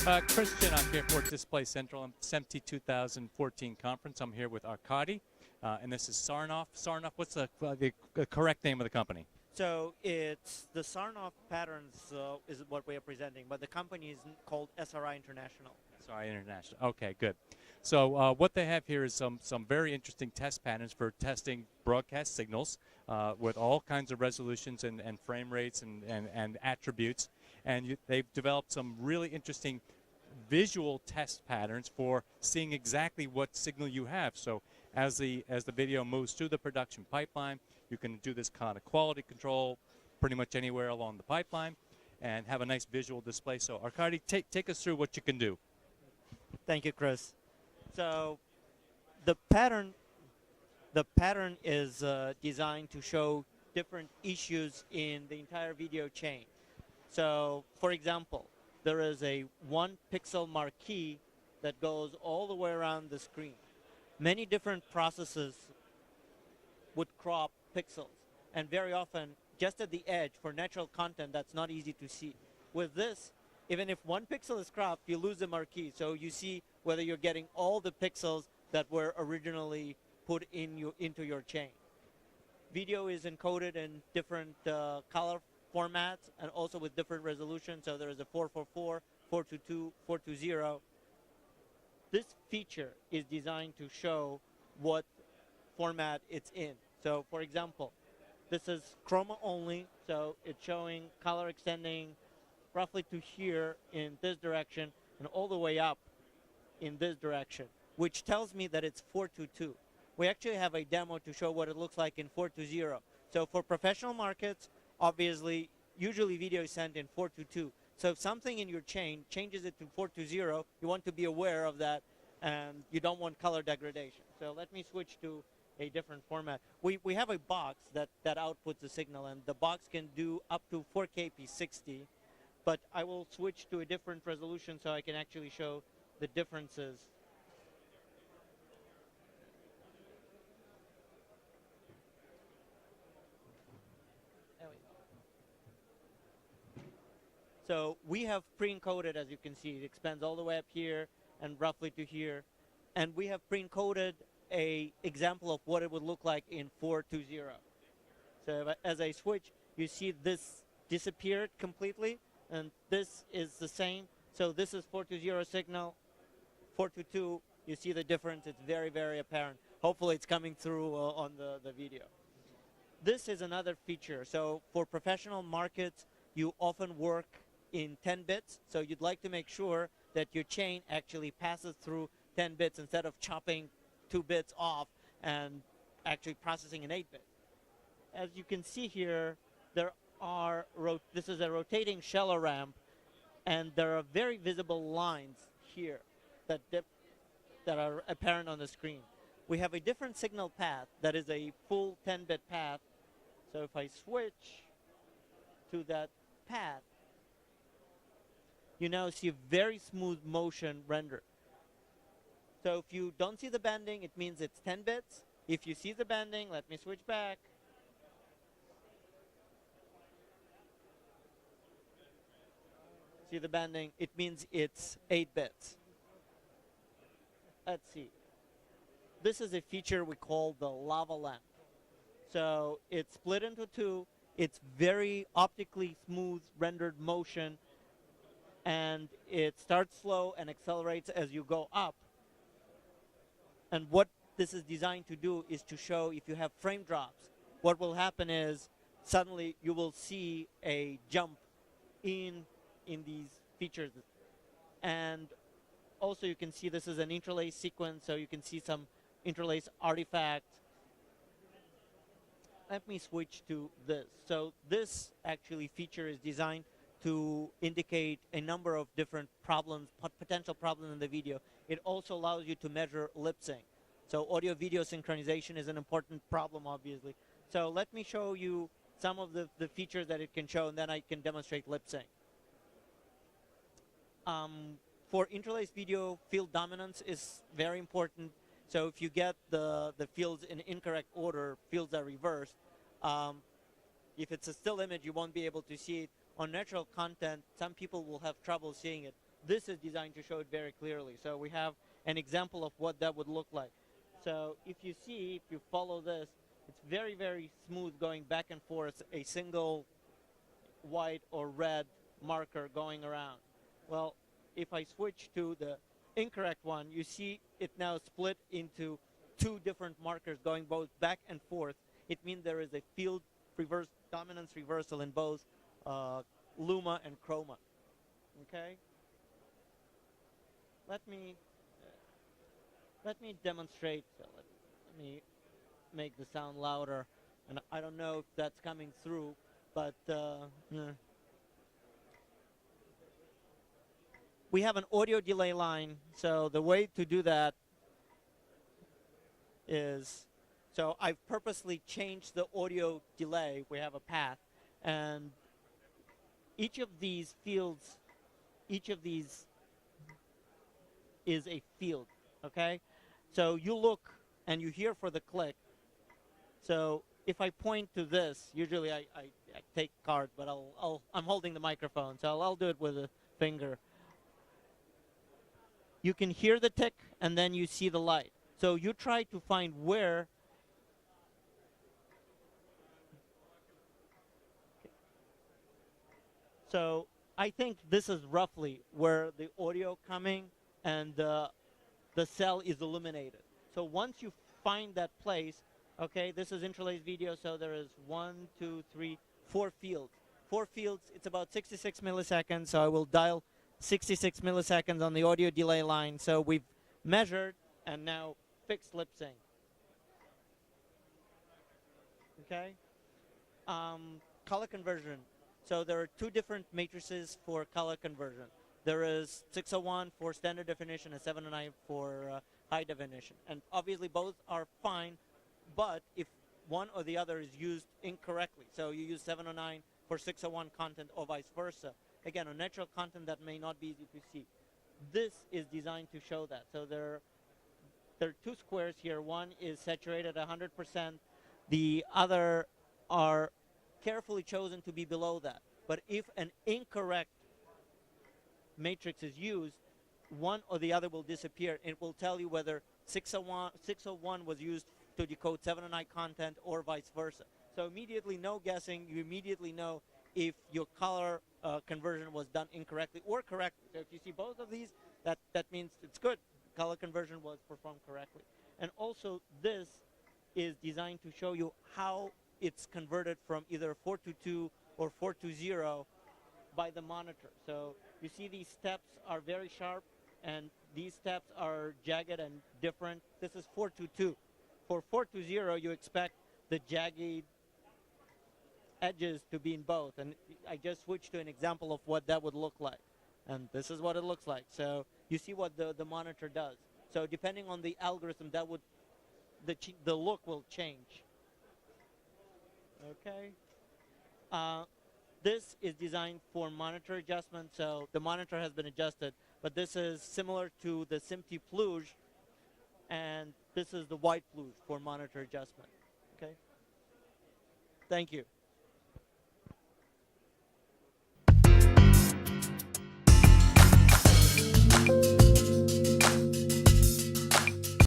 Chris Chinnock here for Display Central. I'm SMPTE 2014 conference. I'm here with Arkady, and this is Sarnoff. Sarnoff, what's the correct name of the company? So it's the Sarnoff patterns is what we are presenting, but the company is called SRI International. SRI International. Okay, good. So what they have here is some very interesting test patterns for testing broadcast signals with all kinds of resolutions and frame rates and attributes. And they've developed some really interesting visual test patterns for seeing exactly what signal you have. So as the video moves through the production pipeline, you can do this kind of quality control pretty much anywhere along the pipeline and have a nice visual display. So Arkady, take us through what you can do. Thank you, Chris. So the pattern is designed to show different issues in the entire video chain. So, for example, there is a 1-pixel marquee that goes all the way around the screen. Many different processes would crop pixels, and very often just at the edge for natural content that's not easy to see. With this, even if 1 pixel is cropped, you lose the marquee, so you see whether you're getting all the pixels that were originally put into your chain. Video is encoded in different color formats and also with different resolutions. So there is a 444, 422, 420. This feature is designed to show what format it's in. So for example, this is chroma only, so it's showing color extending roughly to here in this direction and all the way up in this direction, which tells me that it's 422. We actually have a demo to show what it looks like in 420. So for professional markets, obviously, usually video is sent in 422. So if something in your chain changes it to 420, you want to be aware of that, and you don't want color degradation. So let me switch to a different format. We have a box that outputs the signal, and the box can do up to 4K p60, but I will switch to a different resolution so I can actually show the differences. So we have pre-encoded, as you can see, it expands all the way up here and roughly to here. And we have pre-encoded a example of what it would look like in 420. So as I switch, you see this disappeared completely, and this is the same. So this is 420 signal, 422, you see the difference. It's very, very apparent. Hopefully it's coming through on the video. This is another feature. So for professional markets, you often work in 10 bits, so you'd like to make sure that your chain actually passes through 10 bits instead of chopping 2 bits off and actually processing an 8-bit. As you can see here, this is a rotating Scheller ramp, and there are very visible lines here that are apparent on the screen. We have a different signal path that is a full 10-bit path. So if I switch to that path, you now see a very smooth motion render. So if you don't see the banding, it means it's 10 bits. If you see the banding, let me switch back. See the banding, it means it's 8 bits. Let's see. This is a feature we call the lava lamp. So it's split into 2. It's very optically smooth rendered motion, and it starts slow and accelerates as you go up. And what this is designed to do is to show if you have frame drops, what will happen is suddenly you will see a jump in these features. And also you can see this is an interlace sequence, so you can see some interlace artifacts. Let me switch to this. So this actually feature is designed to indicate a number of different problems, potential problems in the video. It also allows you to measure lip sync. So audio-video synchronization is an important problem, obviously. So let me show you some of the features that it can show, and then I can demonstrate lip sync. For interlace video, field dominance is very important. So if you get the fields in incorrect order, fields are reversed. If it's a still image, you won't be able to see it. On natural content, some people will have trouble seeing it. this is designed to show it very clearly. So we have an example of what that would look like. So if you see, if you follow this, it's very, very smooth going back and forth, a single white or red marker going around. Well, if I switch to the incorrect one, you see it now split into two different markers going both back and forth. It means there is a field dominance reversal in both luma and chroma. Okay? Let me demonstrate. So let me make the sound louder. And I don't know if that's coming through, but we have an audio delay line. So the way to do that is, so I've purposely changed the audio delay. We have a path, and each of these fields, each of these is a field, okay? So you look and you hear for the click. So if I point to this, usually I take cards, but I'm holding the microphone, so I'll do it with a finger. You can hear the tick, and then you see the light. So you try to find where so I think this is roughly where the audio coming and the cell is illuminated. So once you find that place, okay, this is interlaced video, so there is 1, 2, 3, 4 fields. 4 fields, it's about 66 milliseconds, so I will dial 66 milliseconds on the audio delay line. So we've measured and now fixed lip sync. Okay? Color conversion. So there are two different matrices for color conversion. There is 601 for standard definition and 709 for high definition. And obviously both are fine, but if one or the other is used incorrectly, so you use 709 for 601 content or vice versa, again, on natural content that may not be easy to see. This is designed to show that. So there are two squares here. One is saturated 100%. The other are carefully chosen to be below that. But if an incorrect matrix is used, one or the other will disappear. It will tell you whether 601 was used to decode 709 content or vice versa. So immediately, no guessing. You immediately know if your color conversion was done incorrectly or correctly. So if you see both of these, that means it's good. Color conversion was performed correctly. And also, this is designed to show you how it's converted from either 422 or 420 by the monitor. So you see these steps are very sharp, and these steps are jagged and different. This is 422. For 420, you expect the jagged edges to be in both. And I just switched to an example of what that would look like. And this is what it looks like. So you see what the monitor does. So depending on the algorithm, that would the look will change. Okay. This is designed for monitor adjustment, so the monitor has been adjusted, but this is similar to the SMPTE plugge, and this is the white plugge for monitor adjustment. Okay. Thank you.